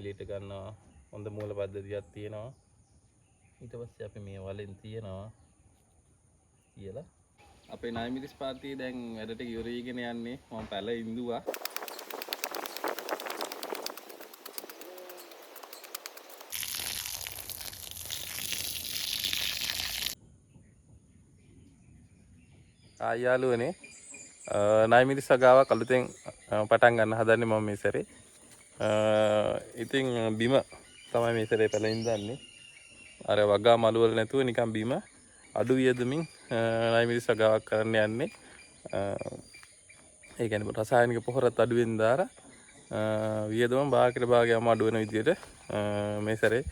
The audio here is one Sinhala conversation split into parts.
එළියට ගන්නවා. හොඳ මූල පද්ධතියක් තියෙනවා. ඊට පස්සේ අපි මේ වලෙන් තියනවා කියලා අපේ නායමිරිස් පාර්ටිය දැන් වැඩට යොරීගෙන යන්නේ. මම පැල ඉඳුවා. ආයාලුවනේ නායමිරිස් වගාවක් අලුතෙන් පටන් ගන්න හදන්නේ මම මේ සැරේ. ඉතින් බිම තමයි මේ සැරේ පැල ඉඳන්නේ. අර වගා මළු වල නැතුව නිකන් බිම අඩු වියදමින් නායමිරිස් වගාවක් කරන්න යන්නේ. ඒ කියන්නේ රසායනික පොහොරත් අඩුවෙන් දාලා වියදම භාගයකට භාගයක්ම අඩු වෙන විදිහට මේ සැරේ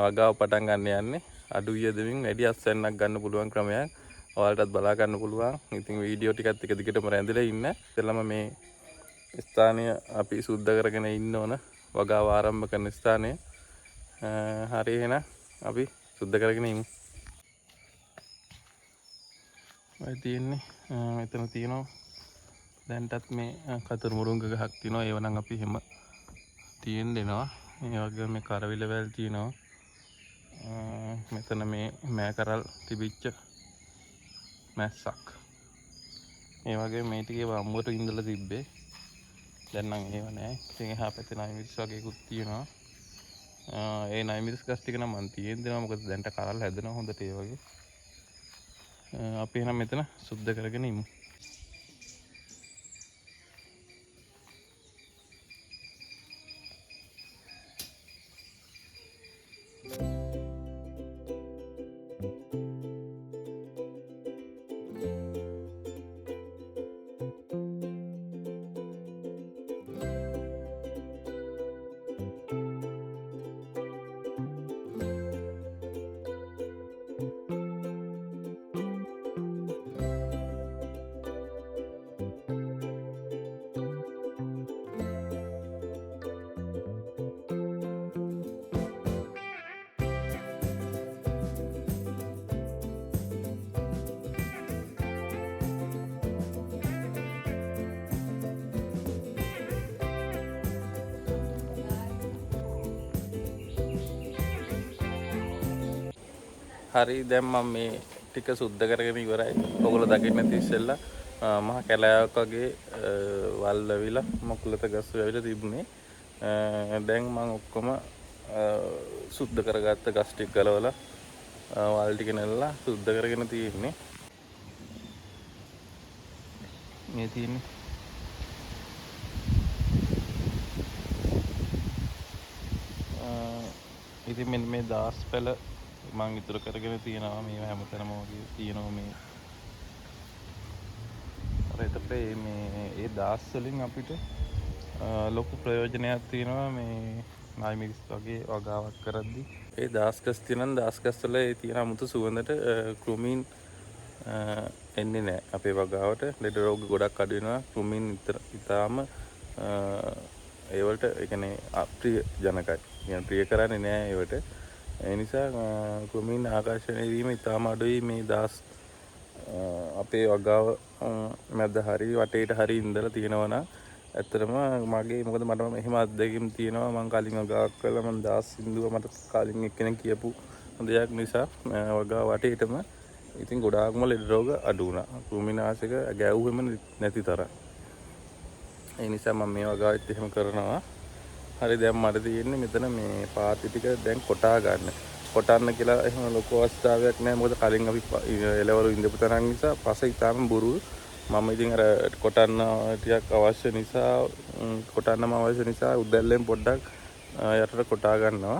වගාව පටන් ගන්න යන්නේ. අඩු වියදමින් වැඩි අස්වැන්නක් ගන්න පුළුවන් ක්‍රමයක් ඔයාලටත් බලා ගන්න පුළුවන්. ඉතින් වීඩියෝ ටිකත් එක දිගටම රැඳිලා ඉන්න. ඉතලම මේ ස්ථානය අපි සුද්ධ කරගෙන ඉන්න ඕන. වගාව ආරම්භ කරන ස්ථානය. හරි එහෙනම් අපි සුද්ධ කරගෙන ඉමු. ඔය තියෙන්නේ මෙතන තියෙනවා. දැන්ටත් මේ කතර මුරුංග ගහක් තියෙනවා. ඒව නම් අපි හැම තියෙන්න දෙනවා. ඒ වගේ මේ කරවිල වැල් තියෙනවා. මෙතන මේ මෑකරල් තිබිච්ච මැස්සක්. ඒ වගේ මේ ටිකේ වම්බුවට ඉඳලා තිබ්බේ. දැන් නම් ඒව නෑ. ඉතින් එහා පැත්තේ නායමිරිස් වගේකුත් තියෙනවා. ඒ නායමිරිස් ගස් ටික නම් මන් තියෙන්න දෙනවා. මොකද දැන්ට කරල් හැදෙනවා හොඳට ඒ වගේ. අපි එහෙනම් මෙතන සුද්ධ කරගෙන ඉමු. හරි දැන් මම මේ ටික සුද්ධ කරගෙන ඉවරයි. ඔයගොල්ලෝ දකින්න නැති ඉස්සෙල්ලා මහ කැලෑවක් වගේ වල් වැවිලා මොකුලත ගස් වැවිලා තිබුණේ. දැන් මම ඔක්කොම සුද්ධ කරගත්ත ගස් ටික ගලවලා වල් ටික නෙලලා සුද්ධ කරගෙන තියෙන්නේ. මේ තියෙන්නේ ඉතින් මෙන්න මේ දාස් පැල මම ඉතුරු කරගෙන තියෙනවා. මේ හැමතැනම වගේ තියෙනවා මේ. අර එතකොට මේ ඒ දාස් වලින් අපිට ලොකු ප්‍රයෝජනයක් තියෙනවා මේ නායමිරිස් වගේ වගාවක් කරද්දී. ඒ දාස් ගස් තියෙනවා. දාස් ගස් වල ඒ තියෙන 아무තු සුවඳට කෘමීන් එන්නේ නැහැ අපේ වගාවට. ලෙඩ රෝග ගොඩක් අඩු වෙනවා. කෘමීන් ඉතාලම ඒ වලට ඒ කියන්නේ අප්‍රිය ජනකයි. يعني ප්‍රිය කරන්නේ නැහැ ඒවට. ඒ නිසා කෘමීන් ආකර්ෂණය වීම ඉතාම අඩුයි මේ දාස් අපේ වගාව මැද හරි වටේට හරි ඉඳලා තියෙනවා නම් ඇත්තටම මගේ මොකද මට එහෙම අත්දැකීම් තියෙනවා. මම කලින් වගාවක් කළා. මම දාස් සින්දුව මට කලින් එක්කෙනෙක් කියපු දෙයක් නිසා වගාව වටේටම ඉතින් ගොඩාක්ම ලෙඩ රෝග අඩු වුණා. කෘමිනාශක ගැව්වෙම නැති තරම්. ඒ නිසා මම මේ වගාවෙත් එහෙම කරනවා. හරි දැන් මට තියෙන්නේ මෙතන මේ පාති ටික දැන් කොටා ගන්න. කොටන්න කියලා එහෙම ලොකු අවස්ථාවක් නැහැ. මොකද කලින් අපි එළවලු ඉඳපු තරම් නිසා පස ඉතාලම බොරු. මම ඉතින් අර කොටන්න ටිකක් අවශ්‍ය නිසා උදැල්ලෙන් පොඩ්ඩක් යටට කොටා ගන්නවා.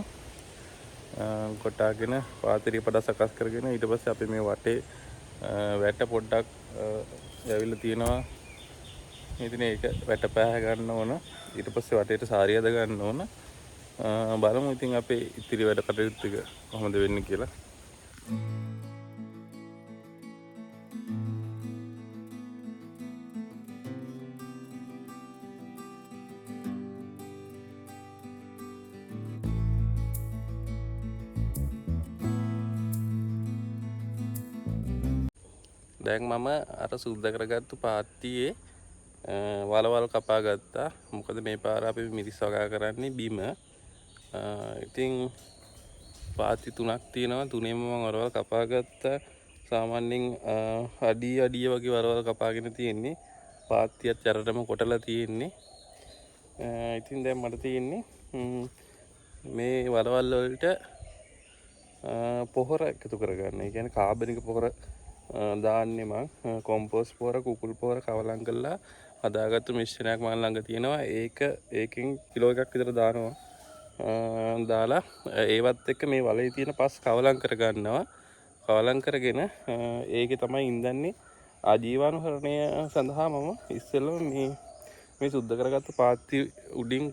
කොටාගෙන පාතිරිය පොඩ්ඩක් සකස් කරගෙන ඊට පස්සේ අපි මේ වටේ වැට පොඩ්ඩක් යවිලා තියෙනවා. ඉතින් ඒක වැට පෑහ ගන්න ඕන. ඊට පස්සේ වටේට සාරිය හද ගන්න ඕන. බලමු ඉතින් අපේ ඉතිරි වැඩ කටයුතු ටික කොහොමද වෙන්නේ කියලා. දැන් මම අර සුද්ධ කරගත්තු පාත්තියේ වලවල් කපා ගත්තා. මොකද මේ පාර අපි මිරිස් වගා කරන්නේ බිම. ඉතින් පාති 3ක් තියෙනවා. තුනේම මම වරවල් කපාගත්තා. සාමාන්‍යයෙන් අඩිය වගේ වරවල් කපාගෙන තියෙන්නේ. පාත්තියත් චරටම කොටලා තියෙන්නේ. ඉතින් දැන් මට තියෙන්නේ මේ වලවල් වලට පොහොර එකතු කරගන්න. ඒ කියන්නේ කාබනික පොහොර දාන්නේ මං කොම්පෝස් පොහොර, කුකුල් පොහොර කවලම් කරලා හදාගත්තු මිශ්‍රණයක් මම ළඟ තියෙනවා. ඒකෙන් කිලෝ එකක් විතර දානවා. දාලා ඒවත් එක්ක මේ වලේ තියෙන පස් කවලම් කරගන්නවා. කවලම් කරගෙන ඒකේ තමයි ඉඳන්නේ ආජීවානුහරණය සඳහා මම ඉස්සෙල්ලම මේ සුද්ධ කරගත්ත පාත්ති උඩින්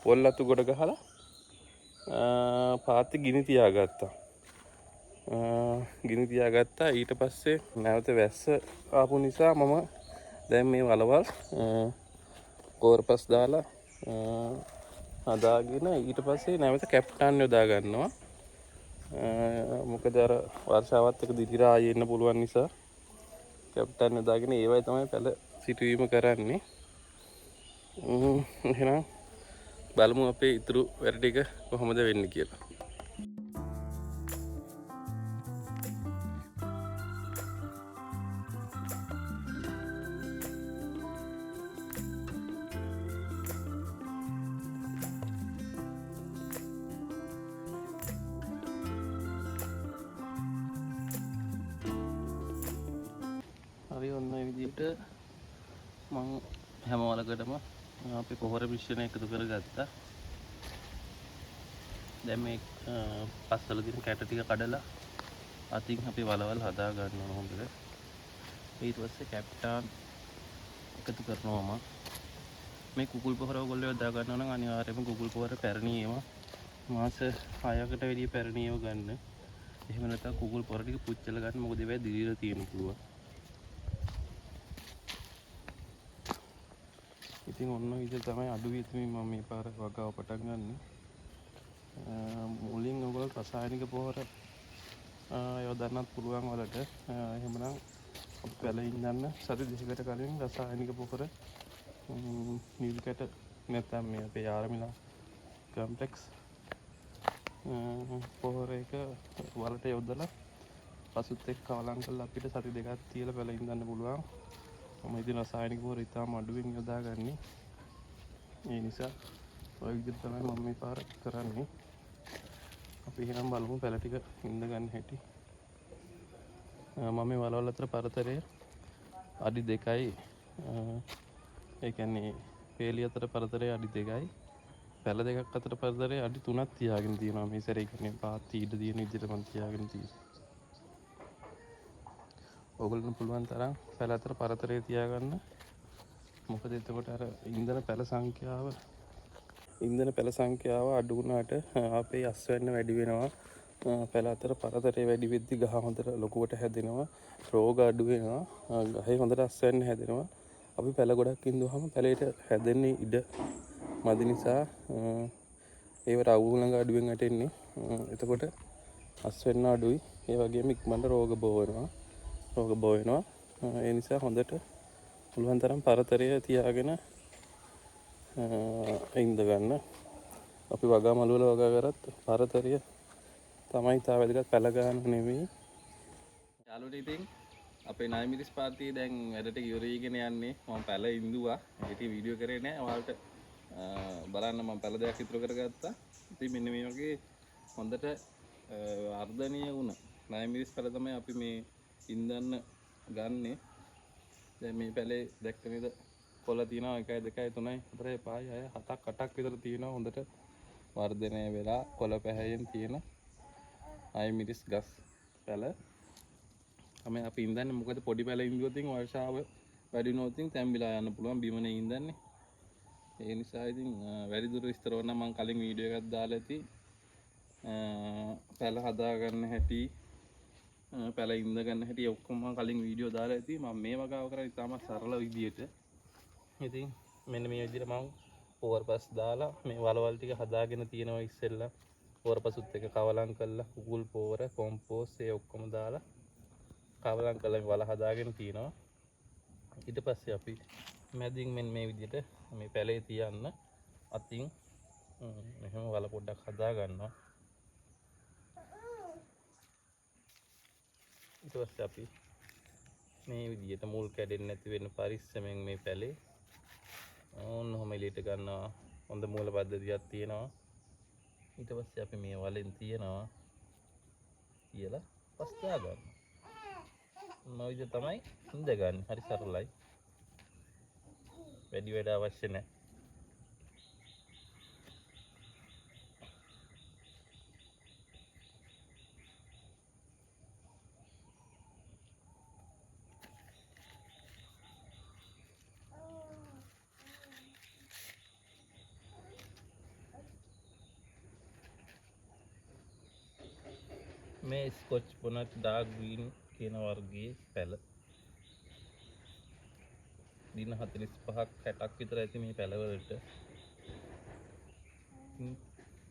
පොල් අතු ගොඩ ගහලා පාත්ති ගිනි තියාගත්තා. ඊට පස්සේ නැවත වැස්ස ආපු නිසා මම දැන් මේ වලවල් කෝරපස් දාලා හදාගෙන ඊට පස්සේ නැවත කැප්ටන් යොදා ගන්නවා. මොකද අර වර්ෂාවත් එක්ක දිගිරා ආයෙ එන්න පුළුවන් නිසා කැප්ටන් යොදාගෙන ඒවයි තමයි පැල සිටුවීම කරන්නේ. එහෙනම් බලමු අපේ ඉතුරු වැඩ ටික කොහොමද වෙන්නේ කියලා. හරි ඔන්න ඒ විදිහට මම හැම වලකටම අපි පොහොර මිශ්‍රණය එකතු කරගත්තා. දැන් මේ පස්වල තියෙන කැට ටික කඩලා අතින් අපි වලවල් හදා ගන්නවා හොඳට. ඊට පස්සේ කැප්ටන් එකතු කරනවා මම. මේ කුකුල් පොහොර ඔයගොල්ලෝ යොදා ගන්නවා නම් අනිවාර්යයෙන්ම කුකුල් පොහොර පැරණි ඒවා මාස 6කට වැඩි පැරණි ඒවා ගන්න. එහෙම නැත්නම් කුකුල් පොහොර ටික පුච්චලා ගන්න. මොකද ඒවා දිලිලා තියෙන පුළුවන්. ඉතින් ඔන්න විදිහ තමයි අඩු වියදමින් මම මේ පාර වගාව පටන් ගන්න. මුලින් ඔයගොල්ලෝ රසායනික පොහොර යොදන්නත් පුළුවන් වලට. එහෙමනම් අපි පැලින් ගන්න සති දෙකකට කලින් රසායනික පොහොර නිල්කට නැත්නම් මේ අපේ ආරමිලා කම්ප්ලෙක්ස් පොහොර එක වලට යොදලා පසුත් එක්ක කවලම් කරලා අපිට සති දෙකක් තියලා පැලින් ගන්න පුළුවන්. මම ඉතින් රසායනික පොහොර ඉතාම අඩුවෙන් යොදාගන්නේ. ඒ නිසා ඔය විදිහට තමයි මම මේ පාර කරන්නේ. අපි එහෙනම් බලමු පැල ටික ඉඳ ගන්න හැටි. මම මේ වලවල් අතර පරතරය අඩි 2යි. ඒ කියන්නේ පේලිය අතර පරතරය අඩි 2යි. පැල දෙකක් අතර පරතරය අඩි 3ක් තියාගෙන තියෙනවා. මේ සැරේ කියන්නේ පාත් ඊට දින විදිහට මම තියාගෙන තියෙනවා. ඔයගොල්ලන් පුළුවන් තරම් පැල අතර පරතරය තියාගන්න. මොකද එතකොට අර ඉන්ධන පැල සංඛ්‍යාව අඩු වුණාට අපේ අස්වැන්න වැඩි වෙනවා. පැල අතර පරතරය වැඩි වෙද්දි ගහ හොඳට ලොකුවට හැදෙනවා. රෝග අඩු වෙනවා. ගහේ හොඳට අස්වැන්න හැදෙනවා. අපි පැල ගොඩක් ඉඳුවාම පැලේට හැදෙන්නේ ඉඩ මදි නිසා ඒවට අවුලඟ අඩුවෙන් වැටෙන්නේ. එතකොට අස්වැන්න අඩුයි. ඒ වගේම ඉක්මනට රෝග බෝ වෙනවා. ඒ නිසා හොඳට පුළුවන් තරම් පරතරය තියාගෙන ඉඳ ගන්න. අපි වගා මළු වල වගා කරත් පරතරය තමයි තා වැදගත්, පැල ගන්න නෙමෙයි. යාළුවෝ ඉතින් අපේ ණය මිරිස් පාර්ටිය දැන් වැඩට ඉවරීගෙන යන්නේ. මම පැල ඉඳුවා. ඒටි වීඩියෝ කරේ නෑ. ඔයාලට බලන්න මම පැල දෙකක් ඉතුරු කරගත්තා. ඉතින් මෙන්න මේ වගේ හොඳට වර්ධනීය වුණ ණය මිරිස් පැල තමයි අපි මේ ඉන්දන්න ගන්නෙ. දැන් මේ පැලේ දැක්ක නේද? කොළ තියෙනවා 1 2 3 4 5 6 7ක් 8ක් විතර තියෙනවා. හොඳට වර්ධනය වෙලා කොළ පැහැයෙන් තියෙන ණය මිරිස් ගස් පැල තමයි අපි ඉඳන්නේ. මොකද පොඩි පැල ඉඳුවොත් වර්ෂාව වැඩි වුණොත් තැම්බිලා යන්න පුළුවන්. බිමනේ ඉඳන්නේ. ඒ නිසා ඉතින් වැඩි දුර විස්තර ඕන නම් මම කලින් වීඩියෝ එකක් දාලා ඇති. පැල හදා ගන්න හැටි, පැල ඉඳ ගන්න හැටි ඔක්කොම මම කලින් වීඩියෝ දාලා ඇති. මම මේ වගාව කරන්නේ ඉතාමත් සරල විදියට. ඉතින් මෙන්න මේ විදිහට මම පොවර්පස් දාලා මේ වලවල් ටික හදාගෙන තියෙනවා ඉස්සෙල්ලා. පොවර්පසුත් එක කවලම් කරලා කුකුල් පොවර, කොම්පෝස් ඒ ඔක්කොම දාලා කවලම් කරලා මේ වල හදාගෙන තියෙනවා. ඊට පස්සේ අපි මැදින් මෙන්න මේ විදිහට මේ පැලේ තියන්න අතින් මෙහෙම වල පොඩ්ඩක් හදා ගන්නවා. ඊට පස්සේ අපි මේ විදිහට මුල් කැඩෙන්නේ නැති වෙන පරිස්සමෙන් මේ පැලේ ඔන්නෝම එළියට ගන්නවා. හොඳ මූල පද්ධතියක් තියෙනවා. ඊට පස්සේ අපි මේ වලෙන් තියනවා කියලා පස්සා ගන්නවා. මේ විදිහ තමයි ඉඳගන්නේ. හරි සරලයි. වැඩි වැඩ අවශ්‍ය නැහැ. මේ ස්කොච් බොනට් ඩාර්ක් ග්‍රීන් කියන වර්ගයේ පැල දින 45ක් 60ක් විතර ඇති මේ පැලවලට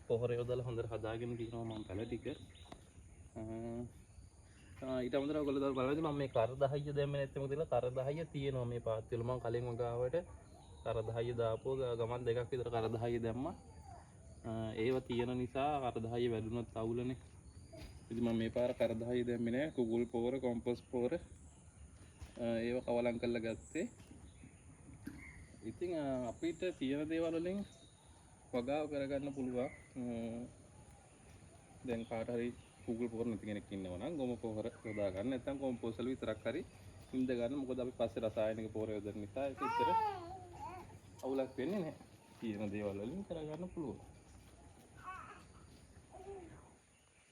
පොහොර යොදලා හොඳට හදාගෙන තියෙනවා මම පැල ටික. ඊට අමතරව ඔයගොල්ලෝ දැන් බලද්දි මම මේ කර 10 දැම්මේ නැත්නම් මොකද කියලා කර 10 තියෙනවා මේ පාත් වල. මම කලින් වගාවට කර 10 දාපුව ගමන් දෙකක් විතර කර 10 දැම්මා. ඒව තියෙන නිසා කර 10 වැඩුණොත් අවුලනේ. ඉතින් මම මේ පාර කර 10 දැම්මේ නැහැ. කුකුල් පොහොර, කොම්පෝස්ට් පොහොර ඒව කවලම් කරලා ගත්තේ. ඉතින් අපිට තියෙන දේවල් වලින් වගාව කරගන්න පුළුවන්. දැන් කාට හරි කුකුල් පොහොර නැති කෙනෙක් ඉන්නවා නම් ගොම පොහොර යොදා ගන්න. නැත්නම් කොම්පෝස්ට් වල විතරක් හරි ඉඳ ගන්න. මොකද අපි පස්සේ රසායනික පොහොර යොදන නිසා ඒක ඉතර අවුලක් වෙන්නේ නැහැ. තියෙන දේවල් වලින් කරගන්න පුළුවන්.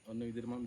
ඔන්න විදිහට මම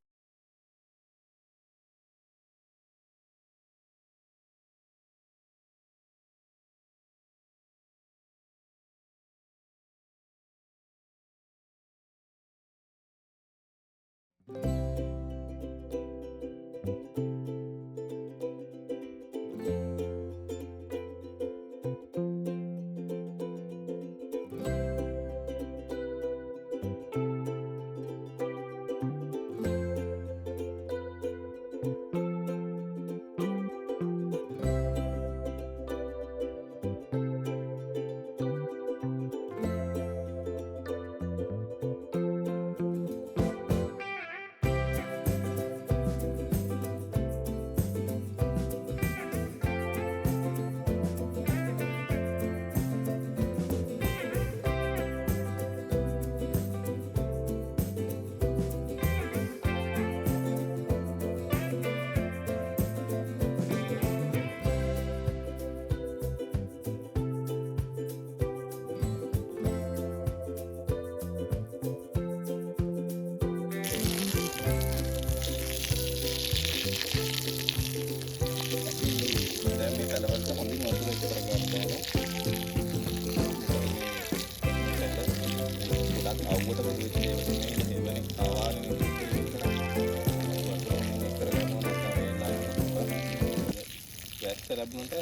ලැබුණට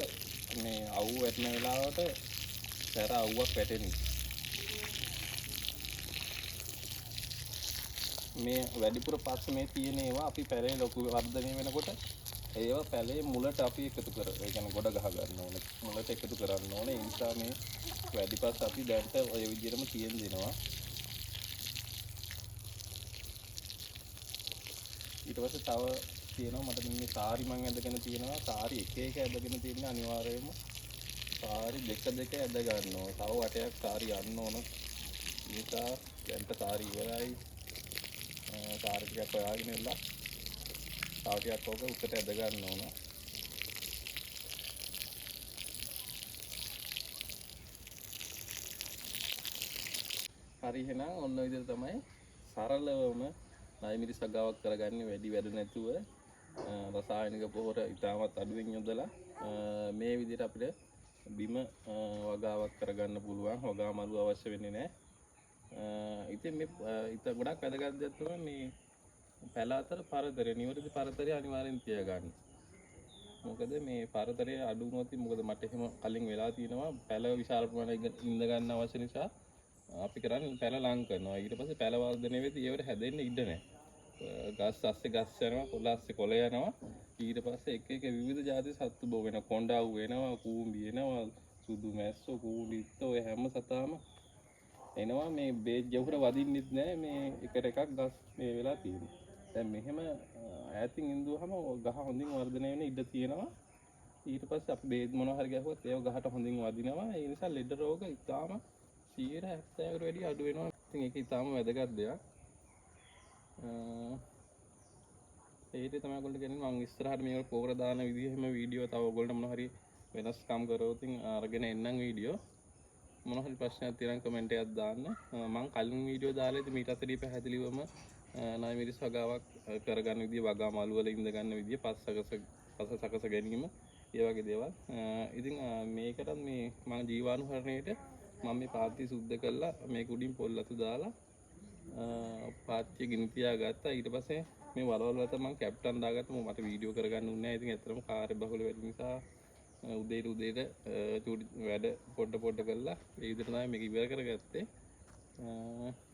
මේ අවුව වැටෙන වෙලාවට සැර අවුවක් වැටෙන්නේ. මේ වැඩිපුර පස්ස මේ තියෙන ඒවා අපි පැලේ ලොකු වර්ධනය වෙනකොට ඒවා පැලේ මුලට අපි එකතු කර ඒ කියන්නේ ගොඩ ගහ ගන්න ඕනේ. මුලට එකතු කරන්න ඕනේ. ඒ නිසා මේ වැඩි පස්ස අපි දැන්ට ඔය විදිහටම තියෙන දෙනවා. ඊට පස්සේ තව තියෙනවා මට මේ සාරි මං ඇදගෙන තියෙනවා. සාරි එක එක ඇදගෙන තියෙන අනිවාර්යයෙන්ම සාරි දෙක ඇද ගන්නවා. තව වටයක් සාරි යන්න ඕන. නිසා දැන්ට සාරි ඉවරයි. සාරි ටිකක් හොයාගෙන ඉල්ලා තව ටිකක් ඕක උඩට ඇද ගන්න ඕන. හරි එහෙනම් ඔන්න ඔය විදිහට තමයි සරලවම ණය මිරිස් වගාවක් කරගන්නේ වැඩි වැඩ නැතුව රසායනික පොහොර ඉතාමත් අඩුවෙන් යොදලා මේ විදිහට අපිට බිම වගාවක් කරගන්න පුළුවන්. වගා මළු අවශ්‍ය වෙන්නේ නැහැ. ඉතින් මේ ගොඩක් වැදගත් දෙයක් තමයි මේ පැල අතර පරතරය නිවැරදි පරතරය අනිවාර්යෙන් තියාගන්න. මොකද මේ පරතරය අඩු වුණොත් මොකද මට එහෙම කලින් වෙලා තියෙනවා පැල විශාල ප්‍රමාණයක ඉඳ ගන්න අවශ්‍ය නිසා අපි කරන්නේ පැල ලං කරනවා. ඊට පස්සේ පැල වර්ධනය වෙද්දී ඒවට හැදෙන්න ඉඩ නැහැ. ගස් අස්සේ ගස් යනවා, කොළ අස්සේ කොළ යනවා. ඊට පස්සේ එක එක විවිධ ජාති සත්තු බෝ වෙනවා. කොණ්ඩාව් වෙනවා, කූඹි වෙනවා, සුදු මැස්සෝ, කූඹිත්ත ඔය හැම සතාම එනවා මේ බේජ් යවුර වදින්නෙත් නෑ මේ එකට එකක් ගස් මේ වෙලා තියෙන්නේ. දැන් මෙහෙම ඈතින් ඉඳුවාම ගහ හොඳින් වර්ධනය වෙන ඉඩ තියෙනවා. ඊට පස්සේ අපි බේජ් මොනවා හරි ගැහුවොත් ඒව ගහට හොඳින් වදිනවා. ඒ නිසා ලෙඩ රෝග ඉතාම 70%කට වැඩි අඩු වෙනවා. ඉතින් ඒක ඉතාම වැදගත් දෙයක්. ඒක තමයි ඔයගොල්ලෝ කියන්නේ මම ඉස්සරහට මේකට පොවර දාන විදිහෙම වීඩියෝ තව ඔයගොල්ලන්ට මොනවා හරි වෙනස්කම් කරොත් අරගෙන එන්නම් වීඩියෝ. මොනවා හරි ප්‍රශ්නයක් තියෙනම් කමෙන්ට් එකක් දාන්න. මම කලින් වීඩියෝ දාලා ඉතින් මීට අතරේ පැහැදිලිවම ණය මිරිස් වගාවක් කරගන්න විදිය, වගා මළු වල ඉඳ ගන්න විදිය, පස් සකස ගැනීම, ඒ වගේ දේවල්. ඉතින් මේකටත් මේ මම ජීවාණුහරණයට මම මේ පාත්‍ය සුද්ධ කරලා මේක උඩින් පොල් අතු දාලා පාත්‍ය ගිනි තියාගත්තා. ඊට පස්සේ මේ වලවල් වලට මම කැප්ටන් දාගත්තා. මට වීඩියෝ කරගන්න උන්නේ නැහැ. ඉතින් ඇත්තටම කාර්ය බහුල වැඩි නිසා උදේට චූටි වැඩ පොඩ කරලා ඒ විදිහට තමයි මේක ඉවර කරගත්තේ.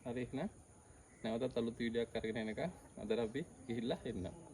හරි එහෙනම් නැවතත් අලුත් වීඩියෝයක් අරගෙන එනකම් අදට අපි ගිහිල්ලා එන්නම්.